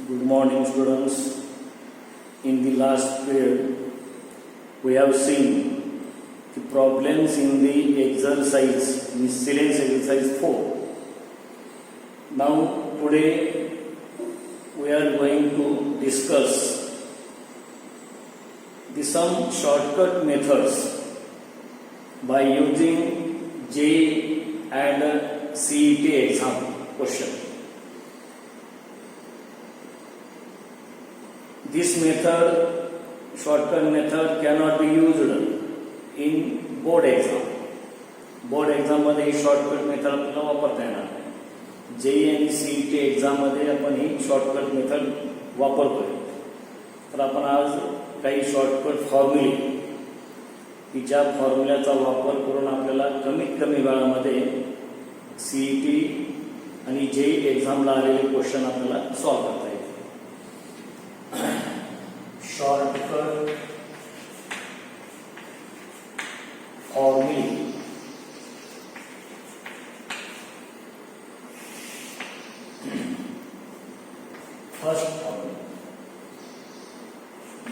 Good morning, students. In the last period, we have seen the problems in the exercise, miscellaneous exercise 4. Now, today, we are going to discuss some shortcut methods by using J and CET exam question. This method, shortcut method, cannot be used in board exam. Board exam मध्ये ही shortcut method आपल्याला वापरता येणार नाही. JEE आणि CET exam मध्ये आपण ही shortcut method वापरतोय. तर आपण आज काही शॉर्टकट फॉर्म्युले की ज्या फॉर्म्युल्याचा वापर करून आपल्याला कमीत कमी वेळामध्ये सीईटी आणि जेई एक्झामला आलेले क्वेश्चन आपल्याला सॉल्व्ह करता येईल. Shortcut फॉर्म्युले. First formula,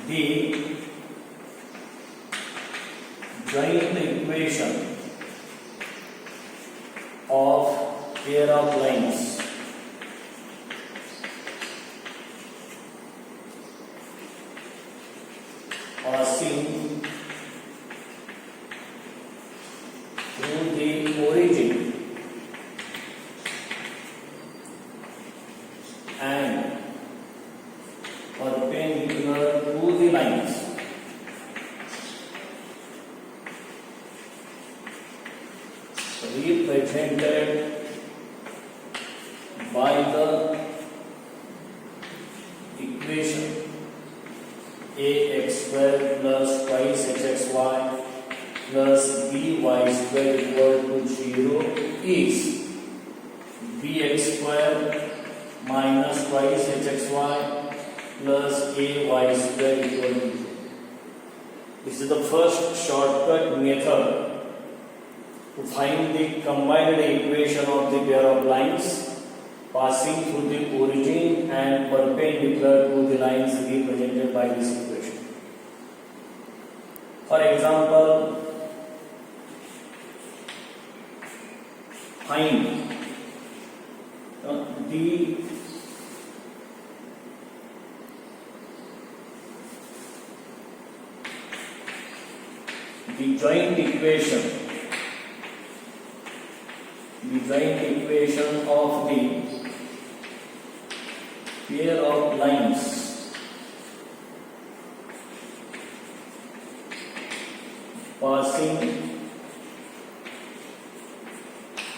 the joint equation of pair of lines passing through the origin and perpendicular to the lines represented by the equation ax square plus twice hxy plus by square equal to 0 is bx square minus twice hxy plus ay square equal to 0. This is the first shortcut method to find the combined equation of the pair of lines passing through the origin and perpendicular to the lines represented by this equation. For example, find the joint equation of the pair of lines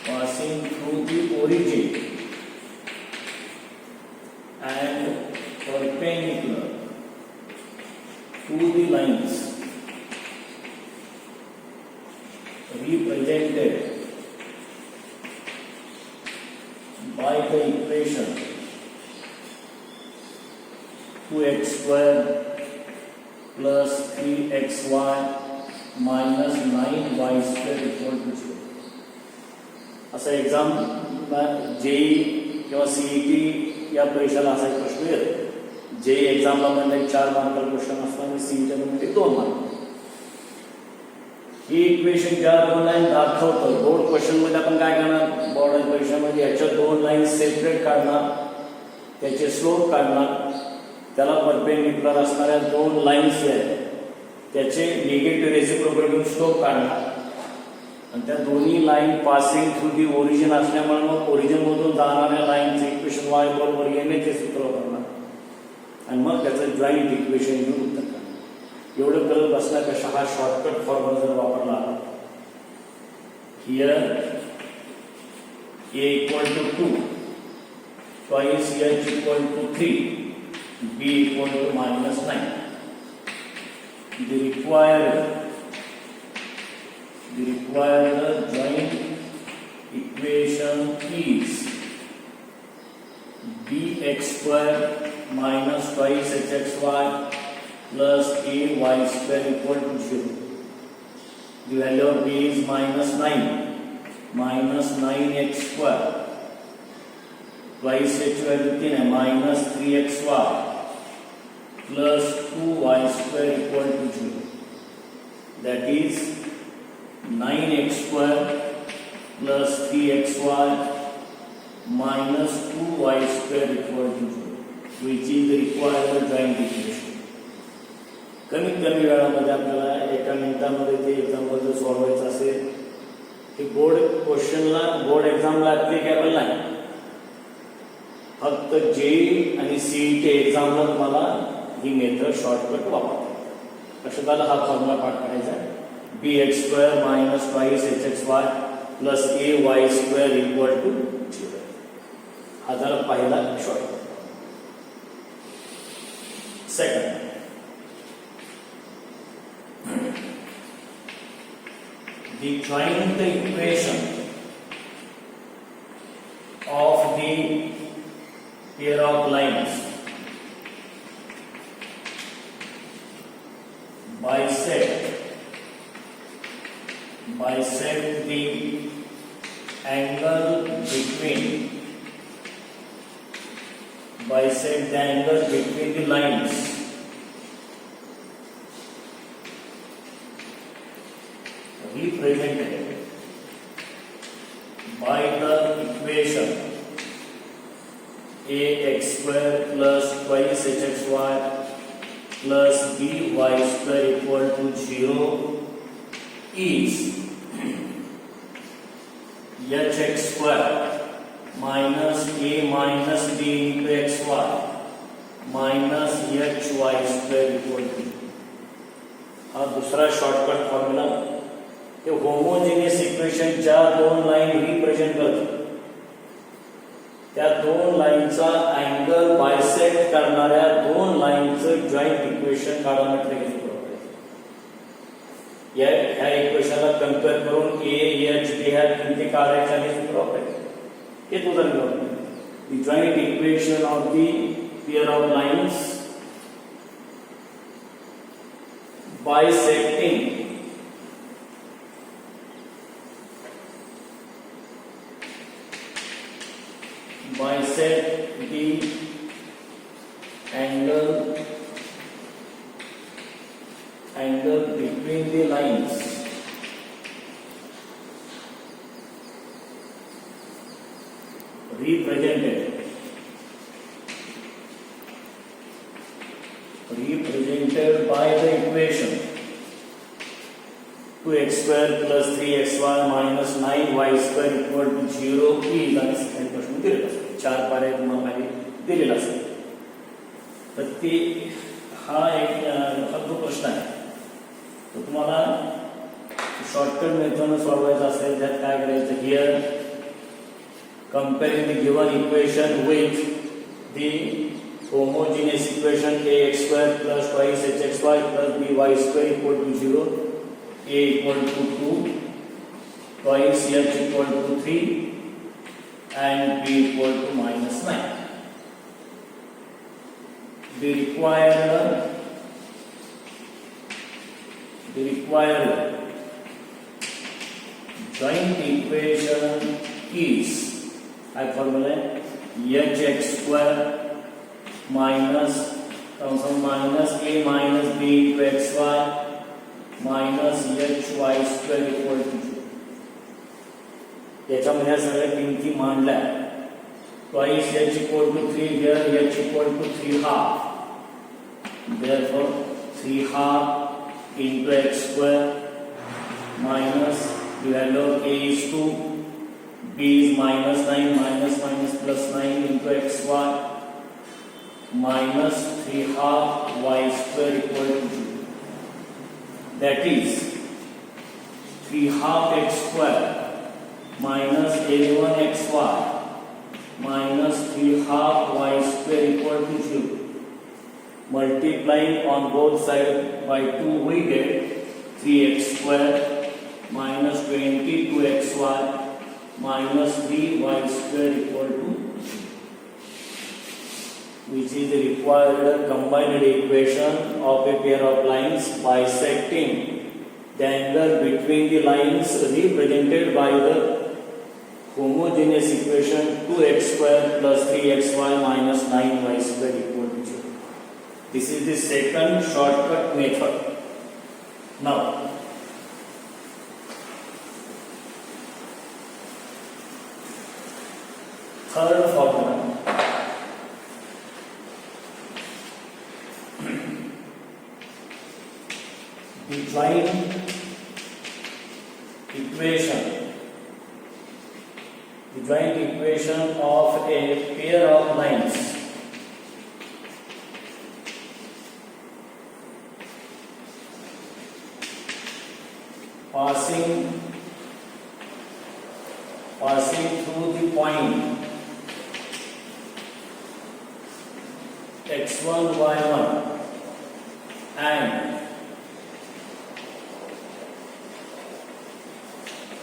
passing through the origin and perpendicular to the lines represented by the equation 2x square plus 3xy minus 9y square equal to 0. असा exam JEE किंवा CET या परीक्षेला असा एक प्रश्न येतो. JEE एक्झामला म्हणजे 4 मार्काचा question असतो आणि सीईटी मध्ये 2 मार्क. ही इक्वेशन ज्या 2 लाईन दाखवतं बोर्ड क्वेश्चन मध्ये आपण काय करणार, बोर्ड परीक्षेमध्ये याच्या 2 लाईन सेपरेट काढणार, त्याचे स्लोप काढणार, त्याला परपेंडिक्युलर असणाऱ्या 2 लाईन्स आहेत त्याचे निगेटिव्ह रेसिप्रोकल घेऊन स्लोप काढणार आणि त्या दोन्ही line passing through the origin असल्यामुळे मग ओरिजिन मधून जाणाऱ्या लाईनचे इक्वेशन y बरोबर mचे सूत्र वापरणार आणि मग त्याचं जॉईंट इक्वेशन घेऊन उत्तर करणार. एवढं करत बसण्यापेक्षा हा शॉर्टकट फॉर्म्युला जर वापरला, here a equal to 2 twice h equal to 3 b equal to minus 9. The required joint equation is bx square minus twice hxy plus ay square equal to 0. The value of b is minus 9 x square twice याची value 3 आहे minus 3xy plus 2y² equal to 0. That is 9x² plus 3xy minus 2y² equal to 0, which is required joint equation. कमीत कमी वेळामध्ये आपल्याला एका मिनिटामध्ये ते example जर सॉल्वायचं असेल की बोर्ड क्वेश्चनला बोर्ड एक्झामला ऍप्लिकेबल नाही, फक्त जेई आणि सीईटी एक्झामला तुम्हाला ही मेथड शॉर्टकट वापरता. लक्षात आलं, हा फॉर्म्युला पाठ करायचा आहे. bx² minus twice hxy plus ay² equal to 0. हा झाला पहिला shortcut. Second, the joint equation of the pair of lines bisect the angle between the lines represented by the equation ax² plus twice hxy plus by² equal to 0 is hx² minus a minus b into xy minus hy² equal to 0. हा दुसरा shortcut formula ते homogeneous इक्वेशनच्या दोन line represent करतात. त्या दोन लाईनचा angle bisect करणाऱ्या दोन लाईनचं joint equation काढा म्हटलं की ह्या इक्वेशनला कम्पेअर करून ए एच बी ह्या किमती काढायच्या आणि सूत्र वापरायचं. हे तुझं the joint equation of the pair of lines bisecting bisect the angle between the lines represented by the equation 2x² plus 3xy minus 9y² equal to 0 is आणि second question दिलेला असेल. 4 पर्याय तुम्हाला माहिती दिलेला असेल. तर ते हा एक जो प्रश्न आहे तो तुम्हाला शॉर्टकट मेथडने सोडवायचा असेल. त्यात काय करायचं, here comparing the given equation with the homogeneous equation ax² plus twice hxy plus by² equal to 0, a equal to 2, twice h equal to 3 and b equal to minus 9. The required joint equation is formula hx² minus a minus b into xy minus hy² equal to 0. याच्यामध्ये सगळ्या किमती मांडल्या. twice h equal to 3, here h equal to 3/2, therefore 3/2 into x² minus the value of a is 2, b is minus 9, minus plus 9 into xy minus 3/2 y² equal to 0. That is 3/2 x² minus a1xy minus 3/2 y² equal to 0. Multiplying on both sides by 2 we get 3x² minus 22xy minus 3y² equal to 0, which is the required combined equation of a pair of lines bisecting the angle between the lines represented by the homogeneous equation 2x square plus 3xy minus 9y square equal to 0. This is the second shortcut method. Now, third formula. The joint equation of a pair of lines passing through the point x1 y1 and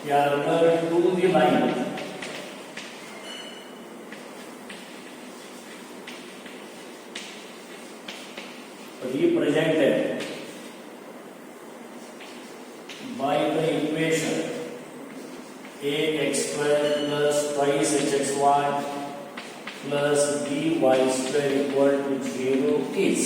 parallel to the line represented by the equation ax square plus twice hxy plus by square equal to 0 is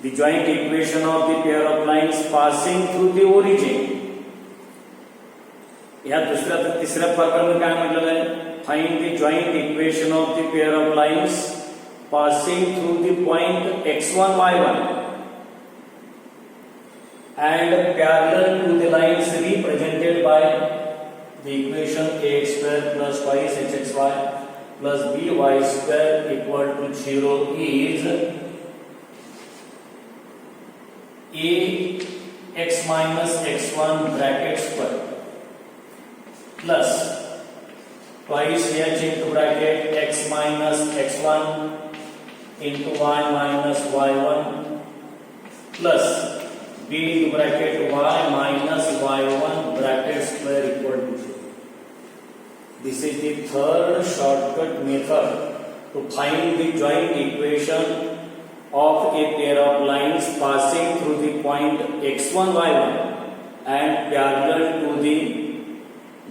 the joint equation of the pair of lines passing through the origin. या तिसऱ्या प्रकरणात काय म्हटलेलं आहे? Find the joint equation of the pair of lines passing through the point x1 y1 and parallel to the lines represented by the equation ax square plus twice hxy plus by square equal to 0 is ax minus x1 bracket square plus twice h into bracket x minus x1 into y minus y1 plus b into bracket y minus y1 bracket square equal to 0. This is the third shortcut method to find the joint equation of a pair of lines passing through the point x1 y1 and parallel to the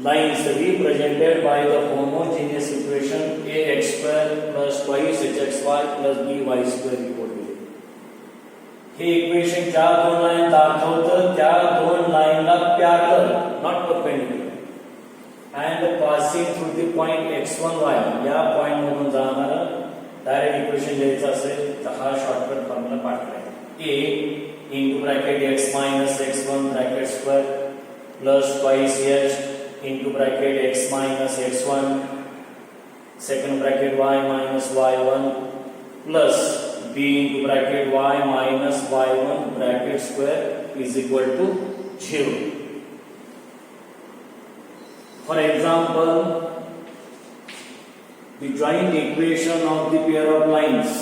lines represented by the homogeneous equation ax square plus twice hxy plus by square equal to 0. हे equation ज्या दोन line दाखवतं त्या दोन लाइनला parallel not perpendicular and passing through the point x1 y1 या point मधून जाणार डायरेक्ट इक्वेशन लिहायचं असेल तर हा शॉर्टकट फॉर्म्युला पाठ करायचा a into bracket x minus x1 bracket square plus twice h into bracket x minus x1 second bracket y minus y1 plus b into bracket y minus y1 bracket square is equal to 0. For example, the joint equation of the pair of lines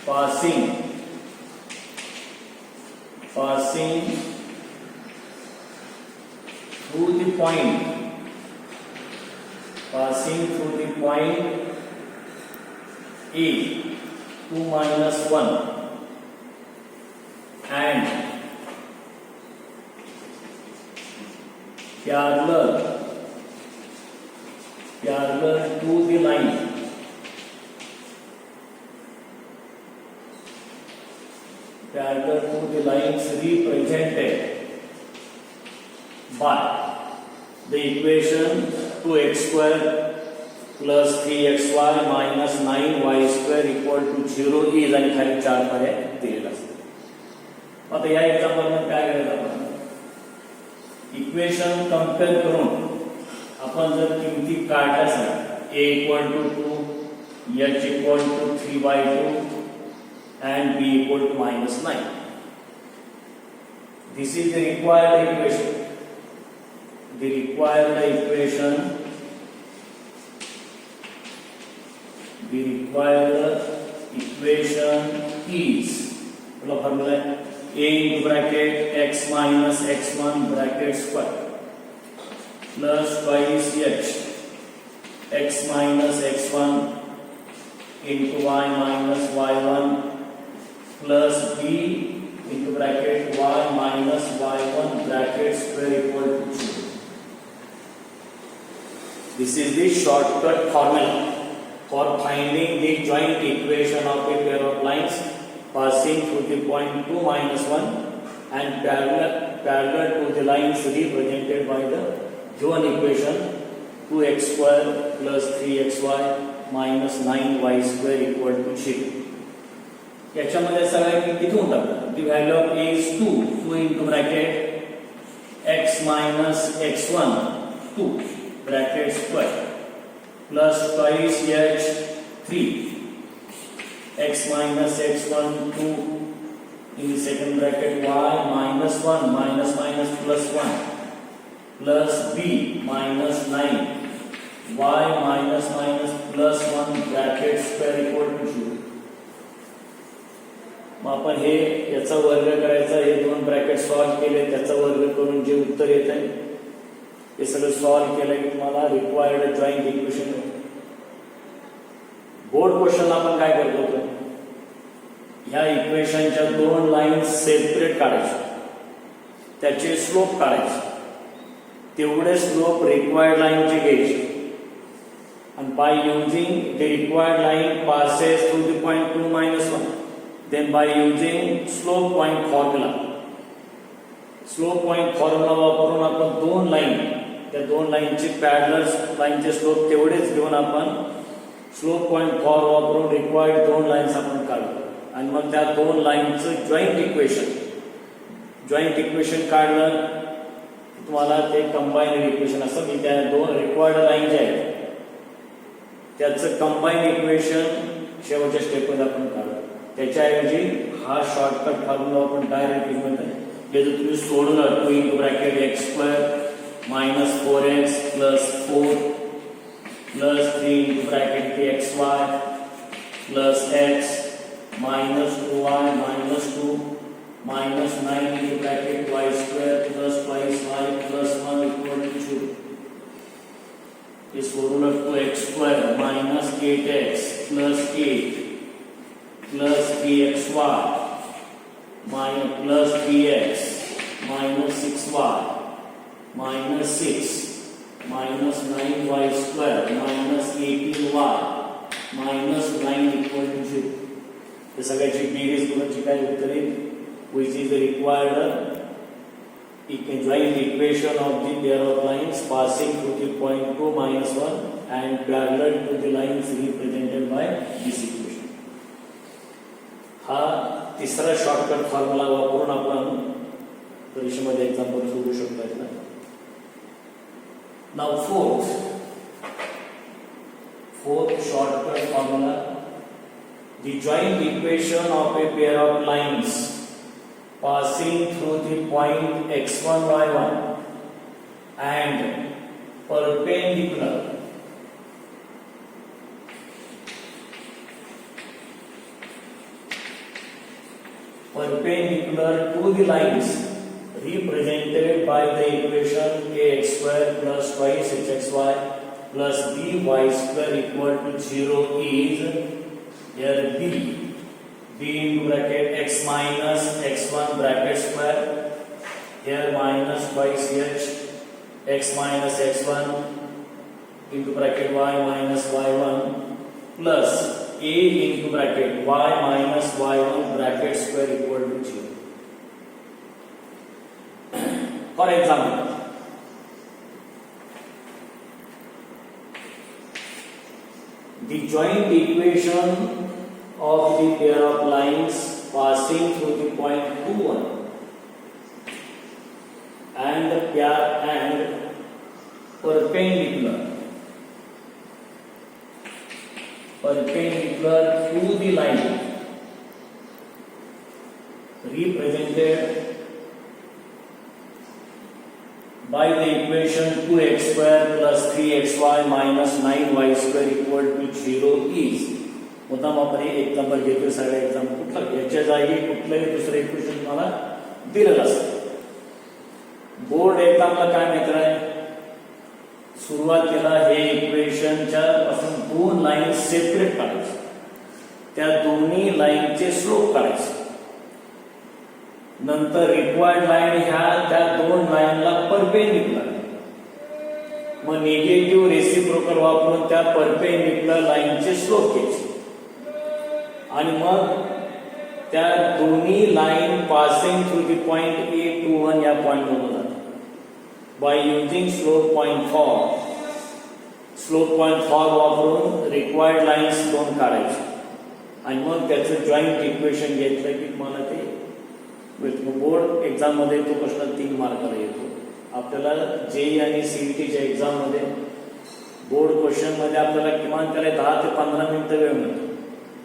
passing through the point A 2 minus 1 and parallel to the line lines represented by the equation 2x square plus 3xy minus 9y square equal to 0 is आणि खाली 4 पर्याय दिलेला असतो. आता या example मध्ये काय करायचं आपण इक्वेशन कंपेअर करून आपण जर किमती काढल्यास a equal to 2 h equal to 3/2 and b equal to minus 9. This is the required equation. The required equation is formula a into bracket x minus x1 bracket square plus twice h x minus x1 into y minus y1 plus b into bracket y minus y1 bracket square equal to 2. This is the shortcut formula for finding the joint equation of a pair of lines passing through the point 2 minus 1 and parallel to the lines represented by the given equation 2x square plus 3xy minus 9y square equal to 0. याच्यामध्ये सगळ्या किती होतात the value of a is 2 into bracket x minus x1 2 bracket square plus twice h 3 x minus x1 2 in the second bracket y minus 1 minus minus plus 1 plus b minus 9 y minus minus plus 1 bracket square equal to 0. मग आपण हे याचा वर्ग करायचा हे दोन bracket solve केले त्याचा वर्ग करून जे उत्तर येत आहे हे सगळं सॉल्व्ह केलं की तुम्हाला रिक्वायर्ड जॉईंट इक्वेशन बोर्ड क्वेश्चनला आपण काय करतो तर ह्या इक्वेशनच्या दोन लाईन्स सेपरेट काढायच्या त्याचे स्लोप काढायचे तेवढे स्लोप रिक्वायर्ड लाईनचे घ्यायचे and by using the required line passes through the point 2 minus 1 then by using slope point formula वापरून आपण दोन लाईन त्या दोन लाईनचे पॅरलल लाईनचे स्लोप तेवढेच घेऊन आपण स्लोप पॉइंट फॉर्म्युला वापरून रिक्वायर्ड दोन लाईन्स आपण काढतो आणि मग त्या दोन लाईनचं जॉईंट इक्वेशन काढलं तुम्हाला ते कंबाईन इक्वेशन असं की त्या दोन रिक्वायर्ड लाईन जे आहेत त्याचं कंबाईन इक्वेशन शेवटच्या स्टेपमध्ये आपण काढू त्याच्याऐवजी हा शॉर्टकट फॉर्म्युला आपण डायरेक्ट लिहून हे जर तुम्ही सोडलं 2 into bracket x square minus 4x plus 4 plus 3 into bracket xy plus x minus 2y minus 2 minus 9 into bracket y square plus twice y plus 1 equal to 2. Is formula 2x square minus 8x plus 8 plus 3xy minus plus 3x minus 6y minus 6 minus 9y square minus 18y minus 9 equal to 0. हे सगळ्याची berries करून जी काही उत्तर येईल which is the required joint equation of the pair of lines passing through the point 2 minus 1 and parallel to the lines represented by this equation. हा तिसरा shortcut formula वापरून आपण परीक्षेमध्ये example सोडवू शकतो. Now fourth shortcut formula, the joint equation of a pair of lines passing through the point x1 y1 and perpendicular to the lines represented by the equation ax square plus twice hxy plus by square equal to 0 is here b into bracket x minus x1 bracket square here minus twice h x minus x1 into bracket y minus y1 plus a into bracket y minus y1 bracket square equal to 0. For example, the joint equation of the pair of lines passing through the point 2 1 and perpendicular to the line represented by the equation 2x square plus 3xy minus 9y square equal to 0 is. मुद्दाम आपण एक example घेतोय सगळ्या example कुठलं याच्या जागी कुठलंही दुसरं इक्वेशन तुम्हाला दिलेलं असतं. बोर्ड एक्झामला काय माहिती आहे सुरुवातीला हे इक्वेशनच्या पासून दोन लाईन सेपरेट काढायचे, त्या दोन्ही लाईनचे स्लोप काढायचे. नंतर रिक्वायर्ड लाईन ह्या त्या दोन लाईनला परपेंडिक्युलर, मग निगेटिव्ह रेसिप्रोकल वापरून त्या परपेंडिक्युलर लाईनचे स्लोप घ्यायचे आणि मग त्या दोन्ही line passing through the point A21 या पॉइंट वरून जातात. By using slope point form वापरून रिक्वायर्ड लाईन्स दोन काढायचे आणि मग त्याचं जॉईंट इक्वेशन घेतलं की मला ते बोर्ड एक्झाम मध्ये तो प्रश्न 3 मार्काला येतो. आपल्याला जेई आणि सीईटीच्या एक्झाम मध्ये बोर्ड क्वेश्चन मध्ये आपल्याला किमान त्याला 10 ते 15 मिनिटं वेळ मिळतो,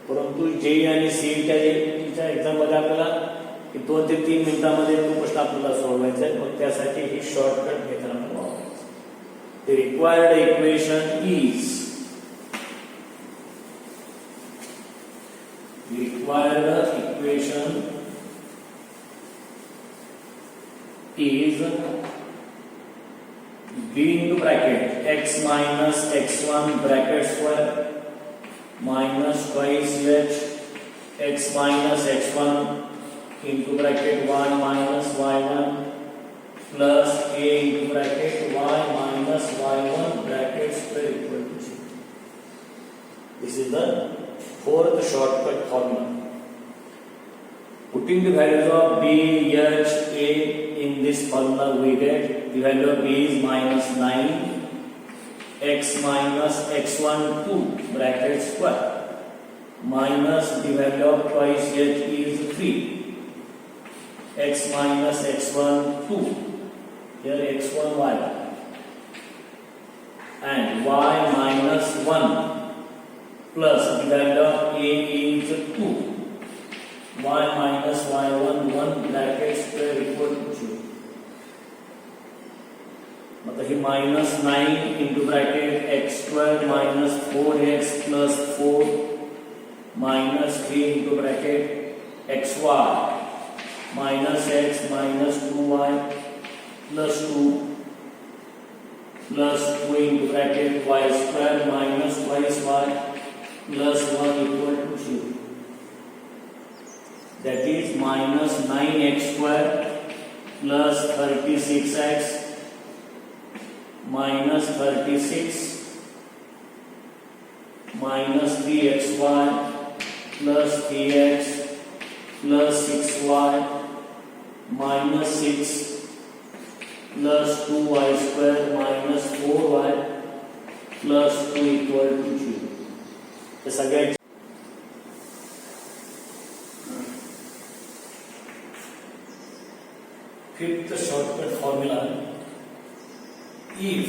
परंतु जेई आणि सीईटीच्या एक्झाम मध्ये आपल्याला 2 ते 3 मिनिटांमध्ये तो प्रश्न आपल्याला सोडवायचा आहे. मग त्यासाठी ही शॉर्टकट मेथड आपण वापरायची. The required equation is b into bracket x minus x1 bracket square minus twice h x minus x1 into bracket y minus y1 plus a into bracket y minus y1 bracket square equal to 0. This is the fourth shortcut formula. Putting the values of b, h, a in this formula, we get the value of b is minus 9, x minus x1 2 bracket square minus the value of twice h is 3, x minus x1 2, here x1 y, and y minus 1 plus the value of a is 2, y minus y1 1 bracket square equal to 0. मतलब ही minus 9 into bracket x square minus 4x plus 4 minus 3 into bracket xy minus x minus 2y plus 2 plus 2 into bracket y square minus twice y plus 1 equal to 0. That is minus 9x square plus 36x minus 36 minus 3xy plus 3x plus 6y minus 6 plus 2y square minus 4y plus 2 equal to 0. हे सगळ्यात fifth shortcut formula, if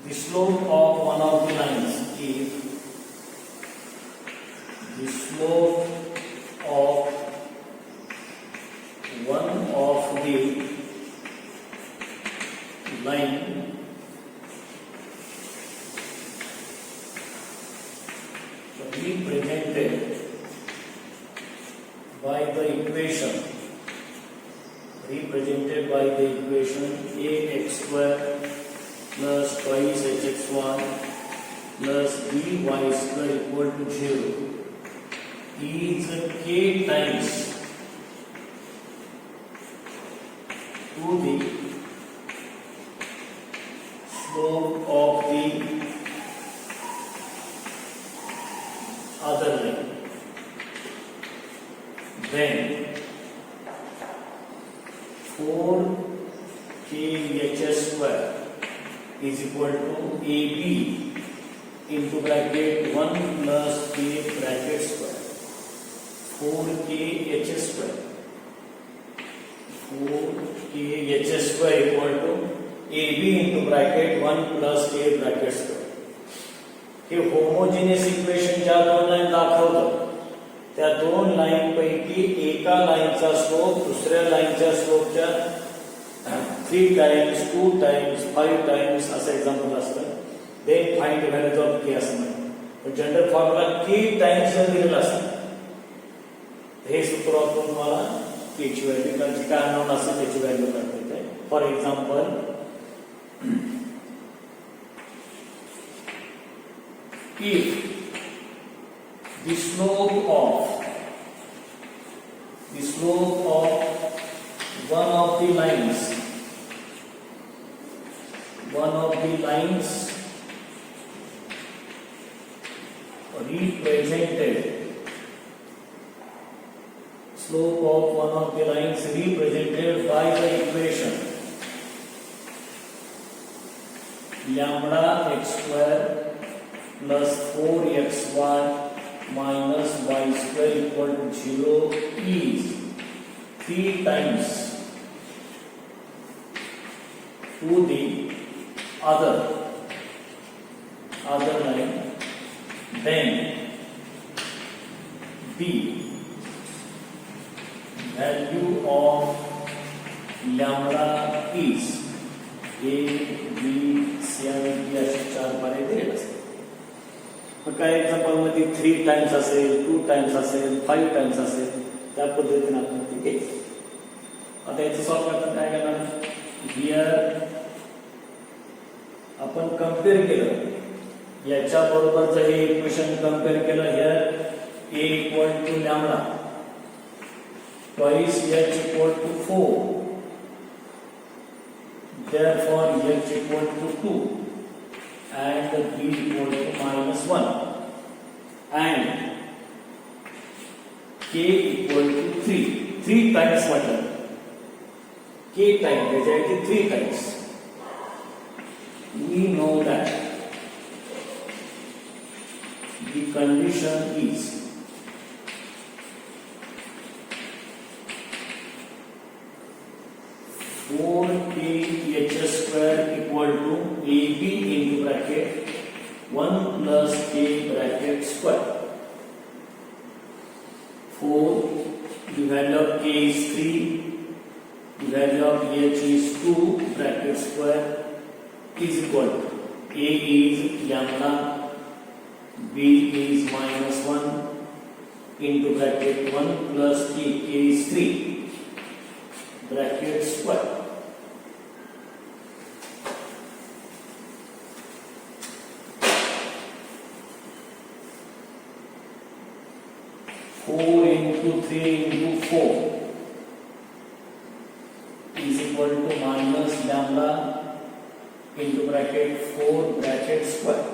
the slope of one of the lines, if the slope of one of the line represented by the equation ax square plus twice hxy plus by square equal to 0 is k times to the slope of the other line, then 4kh square is equal to ab into bracket 1 plus k bracket square. 4kh square equal to ab into bracket 1 plus k bracket square. Hey homogeneous equation ज्या दोन line दाखवतात त्या दोन line पैकी एका लाईनचा slope दुसऱ्या लाईनच्या स्लोपच्या 3 टाइम्स 2 टाइम्स 5 टाइम्स असं एक्झाम्पल असतं. Then find the values of K असं म्हणतात. जनरल फॉर्म्युला के टाइम्स दिलेला असतं. हे सूत्र वापरून तुम्हाला केची व्हॅल्यू काय अननोन असेल त्याची व्हॅल्यू काढता येते. For example if the slope of one of the lines represented by the equation lambda x square plus 4xy minus y square equal to 0 is 3 times to the other line, then the value of lambda is A, B, C आणि D असे 4 पर्याय दिलेले असतात. मग काय example मध्ये 3 times असेल, 2 times असेल, 5 times असेल, त्या पद्धतीने आपण ते घ्यायचं. आता याचं सॉल्व करताना काय करणार, हिअर आपण कंपेअर केलं, याच्या बरोबर जर हे इक्वेशन कंपेअर केलं, here A equal to lambda twice H equal to 4, therefore H equal to 2 and B equal to -1 and K equal to 3 times water, K times, exactly 3 times. We know that the condition is h square equal to AB into bracket 1 plus K bracket square. 4, the value of K is 3, the value of H is 2 bracket square is equal to A is lambda, B is -1 into bracket 1 plus K is 3 bracket square. 4 into 3 into 4 is equal to minus lambda into bracket 4 bracket square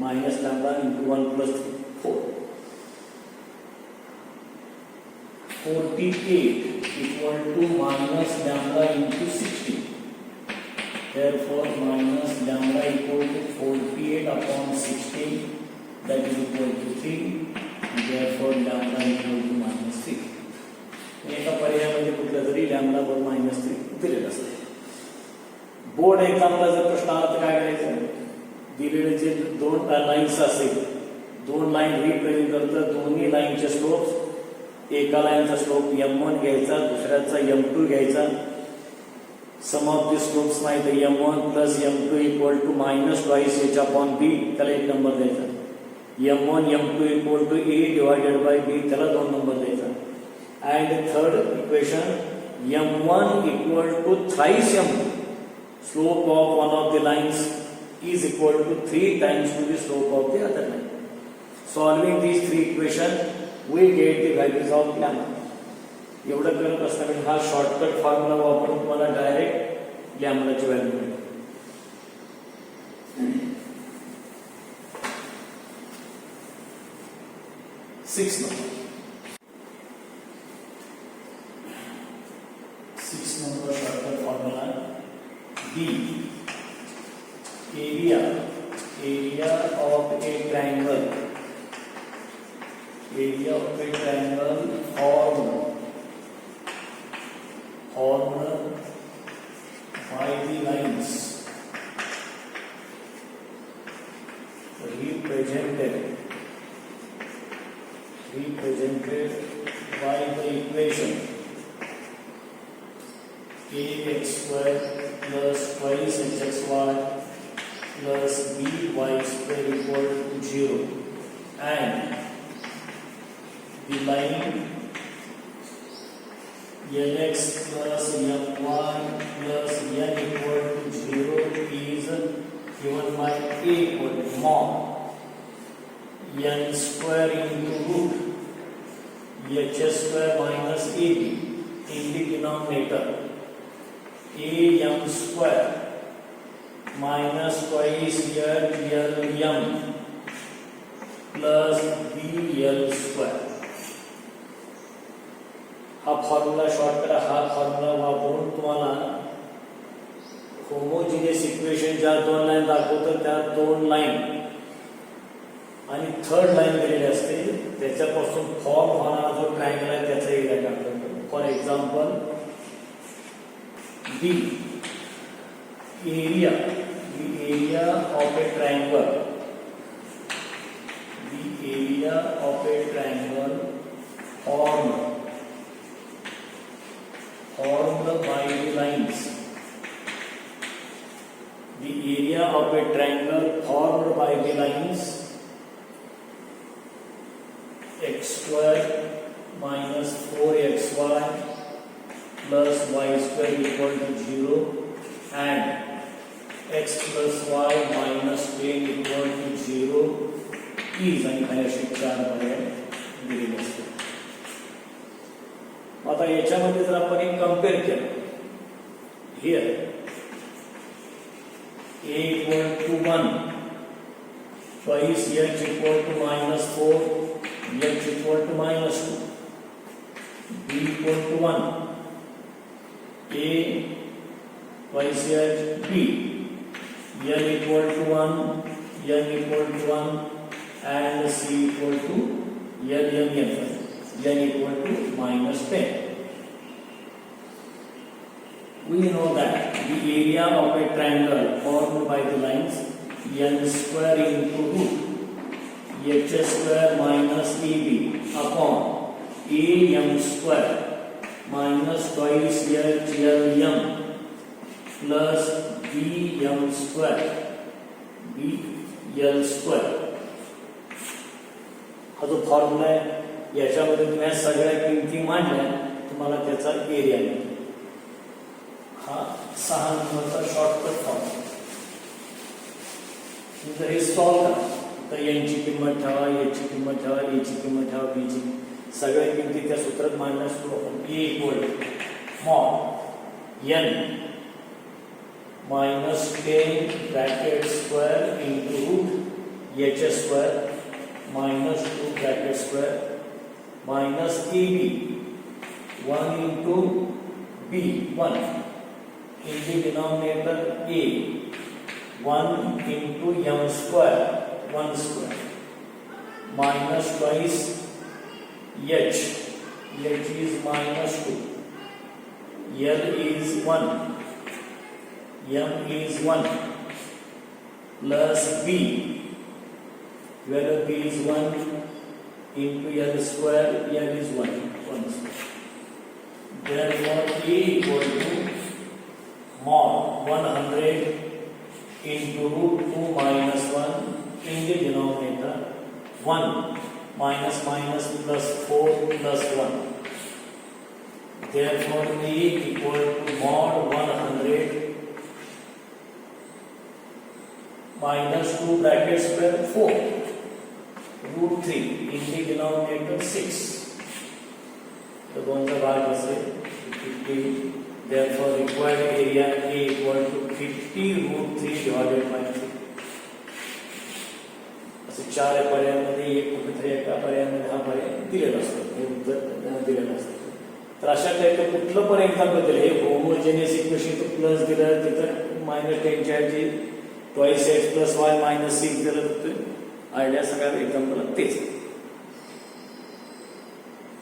minus lambda into 1 plus 4. 48 equal to minus lambda into 60. Therefore minus lambda equal to 48 upon 60, that is equal to 3. Therefore lambda equal to -3. एका पर्यायामध्ये कुठला जरी lambda वर -3 दिलेला असेल. Board एक्झामला जर प्रश्न आला तर काय करायचं, दिलेले जे 2 लाईन्स असेल, 2 लाईन रिप्रेझेंट करतात, दोन्ही लाईनचे स्लोप्स, एका लाईनचा स्लोप m1 घ्यायचा, दुसऱ्याचा m2 घ्यायचा. सम ऑफ द स्लोप्स माहिती आहे, m1 plus m2 equal to -2 h upon b, त्याला 1 नंबर द्यायचा. m1 m2 equal to a divided by b, त्याला 2 नंबर द्यायचा. and third equation m1 equal to thrice m2, slope of one of the lines is equal to 3 times to the slope of the other line. Solving these 3 equations we get the values of lambda. एवढं करत असताना हा shortcut formula वापरून तुम्हाला direct लॅम्बडाची value मिळेल. 6 number. 6 number shortcut formula. B, area of a triangle, formed by the lines represented by the equation ax square plus twice hxy plus by square equal to 0 and the line Lx plus My plus N equal to 0 is given by A equal to mod N square into root Hs square minus AB in the denominator AM square minus twice LM plus BL square. हा formula shortcut हा formula वापरून तुम्हाला homogeneous equation ज्या दोन line दाखवतो त्या दोन line आणि थर्ड लाईन दिलेली असते त्याच्यापासून फॉर्म होणारा जो ट्रायंगल आहे त्याचा एरिया काढतो. For example the area of a triangle formed by the lines. The area of a triangle formed by the lines x square minus 4xy plus y square equal to 0 and x plus y minus 10 equal to 0 is आणि अशी चार पर्याय दिलेले असते. आता याच्यामध्ये जर आपण एक कंपेअर केलं here a equal to 1 twice h equal to minus 4 h equal to minus 2 b equal to 1 a twice h b n equal to 1 n equal to 1 and c equal to n equal to minus 10. We know that the area of a triangle formed by the lines n square into root h square minus eb upon am square minus twice hlm plus bm square bl square. हा जो formula आहे याच्यामध्ये तुम्ही सगळ्या किमती मांडल्या तुम्हाला त्याचा एरिया मिळतो. हा 6 नंबरचा शॉर्टकट फॉर्म्युला. जर हे सॉल्व करा तर यांची किंमत ठेवा याची किंमत ठेवा याची किंमत ठेवा बीची सगळ्या किमती त्या सूत्रात मांडण्यास सुरू आपण a equal mod n minus 10 bracket square into root h square minus 2 bracket square minus ab 1 into b 1 in the denominator a 1 into m square 1 square minus twice h is minus 2 l is 1 m is 1 plus b where b is 1 into l square l is 1 square. Therefore a equal to mod 100 into root 2 minus 1 in the denominator 1 minus minus plus 4 plus 1. Therefore a equal to mod 100 minus 2 bracket square 4 root 3 in the denominator 6. The bonus भाग असेल 50. Therefore required area A equal to 50 root 3 divided by 3. असे चार पर्यायांमध्ये एक कुठेतरी एका पर्यायामध्ये हा पर्याय दिलेला असतो हे उत्तर दिलेलं असतं. तर अशा टाईपचं कुठलं पण एक्झाम्पल दिलं हे होमोजेनियस इक्वेशन तो प्लस दिलं तिथं मायनस 10 च्या ऐवजी twice x plus y minus 6 दिलं तर आयडिया सगळ्या एक्झाम्पलला तेच.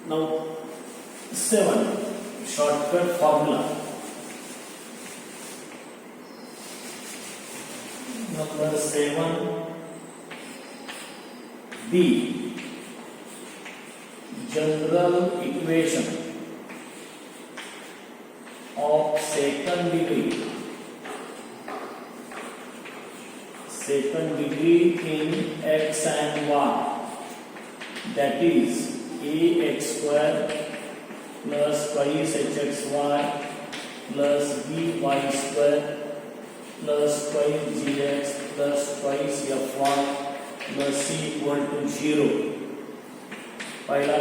Now 7 shortcut formula. Number 7 B general equation of second degree in x and y, that is ax square plus twice hxy plus by square plus twice gx plus twice fy plus c equal to 0. पहिला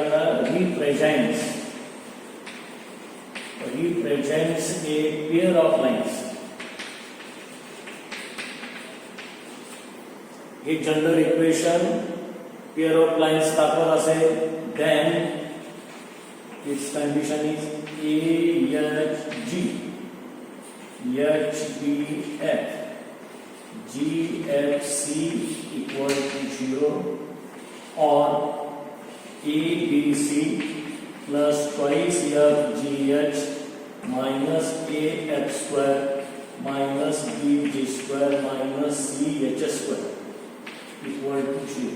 represents a pair of lines. हे general equation pair of lines दाखवत असेल, then its condition is AHG HBF GFC equal to 0 or ABC plus twice FGH minus AF square minus BG square minus CH square equal to 0.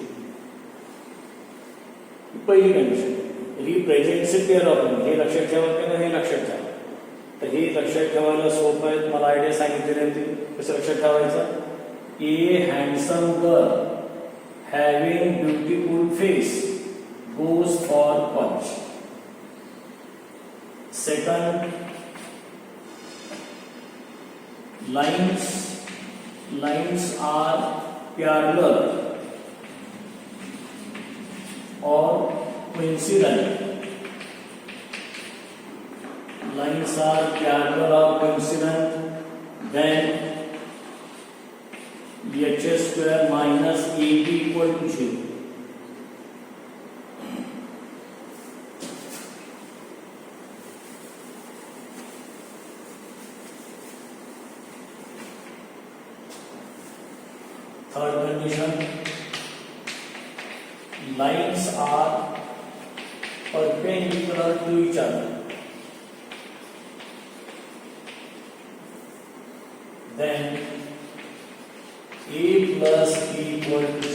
पहिली condition represents pair of line, हे लक्षात ठेवा किंवा हे लक्षात ठेवा. तर हे लक्षात ठेवायला सोपं आहे. मला आयडिया सांगितलेली आहे ती कसं लक्षात ठेवायचं. A handsome girl having beautiful face goes for punch. Second, lines are parallel or coincident. Lines are parallel or coincident, then h square minus ab equal to 0. Third condition, lines are perpendicular to each other, then A plus B equal to 0.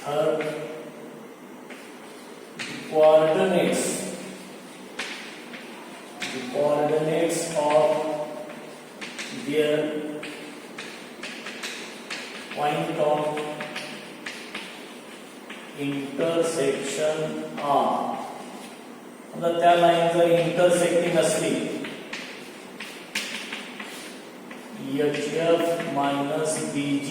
Third, the coordinates of their point of intersection are, मतलब त्या line जर intersecting असली HF minus BG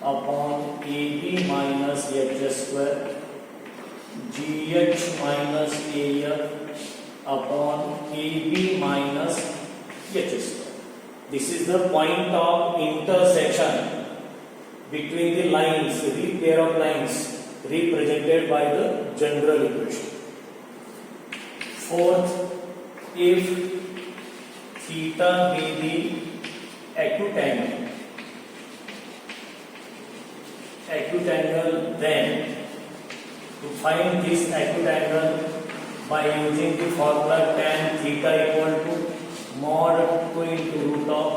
upon AB minus H square GH minus AF upon AB minus H square. This is the point of intersection between the lines, the pair of lines represented by the general equation. Fourth, if theta be the acute angle, then to find this acute angle by using the formula tan theta equal to mod 2 into root of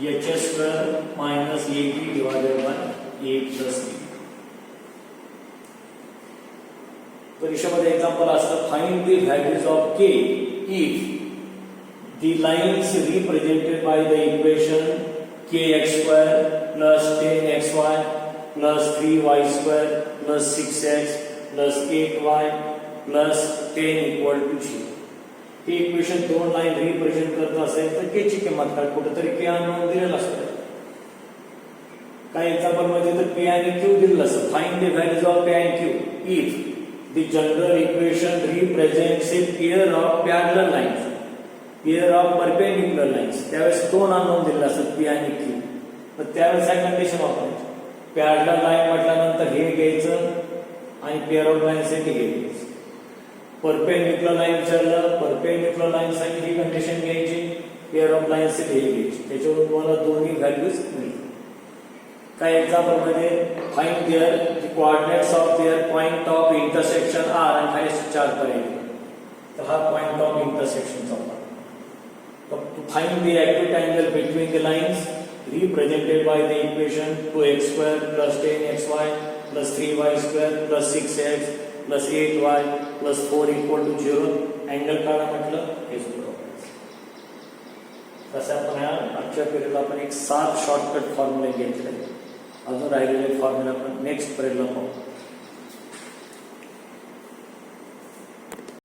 h square minus ab divided by a plus b. परीक्षेमध्ये example असतं, find the values of k if the lines represented by the equation kx square plus 10xy plus 3y square plus 6x plus 8y plus 10 equal to 0. हे equation दोन line represent करत असेल तर के ची किंमत काय, कुठेतरी के अननोन दिलेलं असतं. काही एक्झाम्पल मध्ये तर p आणि q दिलेलं असतं. Find the values of p and q if the general equation represents a pair of parallel lines, pair of perpendicular lines. त्यावेळेस दोन अननोन दिलेले असतात p आणि q. तर त्यावेळेस काय कंडिशन वापरायची, पॅरलल लाईन म्हटल्यानंतर हे घ्यायचं आणि पेअर ऑफ लाईन साठी हे घ्यायचं. परपेंडिक्युलर लाईन विचारलं, परपेंडिक्युलर लाईन साठी ही कंडिशन घ्यायची, पेअर ऑफ लाईन साठी हे घ्यायची. त्याच्यावरून तुम्हाला दोन्ही व्हॅल्यूज मिळतील. काही एक्झाम्पल मध्ये find their the coordinates of their point of intersection are आणि खाली 4 पर्याय. तर हा पॉइंट ऑफ इंटरसेक्शनचा होता. To find the acute angle between the lines represented by the equation 2x square plus 10xy plus 3y square plus 6x plus 8y plus 4 equal to 0. Angle काढा म्हटलं हे सूत्र वापरायचं. तसं आपण या आजच्या पिरियडला आपण एक 7 शॉर्टकट फॉर्म्युले घेतले. अजून राहिलेले फॉर्म्युला आपण नेक्स्ट पिरियडला पाहू.